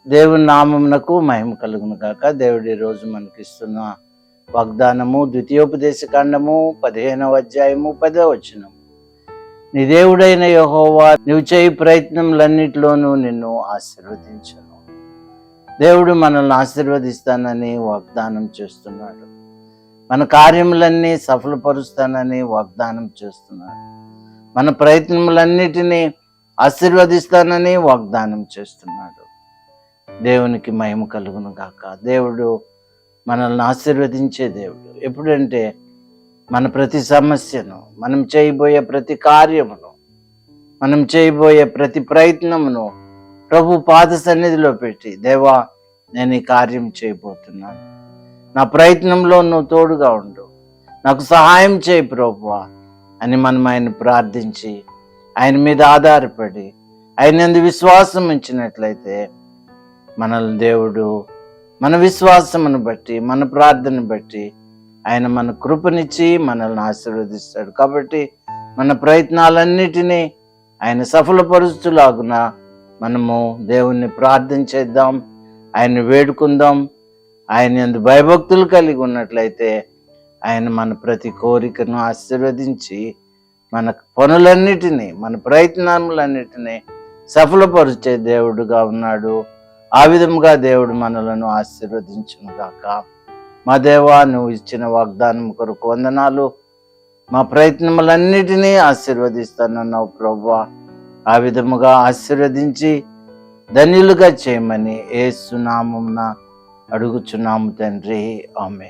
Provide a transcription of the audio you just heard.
దేవుని నామమునకు మహిమ కలుగును గాక. దేవుడి రోజు మనకిస్తున్న వాగ్దానము ద్వితీయోపదేశ కాండము 15వ అధ్యాయము 10వ వచనం. నీ దేవుడైన యెహోవా నీవు చేయి ప్రయత్నములన్నిటిలోనూ నిన్ను ఆశీర్వదించును. దేవుడు మనల్ని ఆశీర్వదిస్తానని వాగ్దానం చేస్తున్నాడు. మన కార్యములన్నీ సఫలపరుస్తానని వాగ్దానం చేస్తున్నాడు. మన ప్రయత్నములన్నిటినీ ఆశీర్వదిస్తానని వాగ్దానం చేస్తున్నాడు. దేవునికి మహిమ కలుగును గాక. దేవుడు మనల్ని ఆశీర్వదించే దేవుడు. ఎప్పుడంటే మన ప్రతి సమస్యను, మనం చేయబోయే ప్రతి కార్యమును, మనం చేయబోయే ప్రతి ప్రయత్నమును ప్రభు పాద సన్నిధిలో పెట్టి, దేవా నేను ఈ కార్యం చేయబోతున్నాను, నా ప్రయత్నంలో నువ్వు తోడుగా ఉండు, నాకు సహాయం చేయి ప్రభువా అని మనం ఆయన ప్రార్థించి ఆయన మీద ఆధారపడి ఆయన యందు విశ్వాసం ఉంచినట్లయితే మనల్ని దేవుడు మన విశ్వాసమును బట్టి, మన ప్రార్థన బట్టి ఆయన మన కృపనిచ్చి మనల్ని ఆశీర్వదిస్తాడు. కాబట్టి మన ప్రయత్నాలన్నిటినీ ఆయన సఫలపరుస్తులాగున మనము దేవుణ్ణి ప్రార్థన చేద్దాం, ఆయన్ని వేడుకుందాం. ఆయన యందు భయభక్తులు కలిగి ఉన్నట్లయితే ఆయన మన ప్రతి కోరికను ఆశీర్వదించి మన పనులన్నిటినీ, మన ప్రయత్నములన్నిటినీ సఫలపరిచే దేవుడుగా ఉన్నాడు. ఆ విధముగా దేవుడు మనలను ఆశీర్వదించును గాక. మా దేవా, నువ్వు ఇచ్చిన వాగ్దానం కొరకు వందనాలు. మా ప్రయత్నములన్నిటినీ ఆశీర్వదిస్తానన్నావు ప్రభువా. ఆ విధముగా ఆశీర్వదించి ధన్యులుగా చేయమని యేసు నామమున అడుగుచున్నాము తండ్రి. ఆమేన్.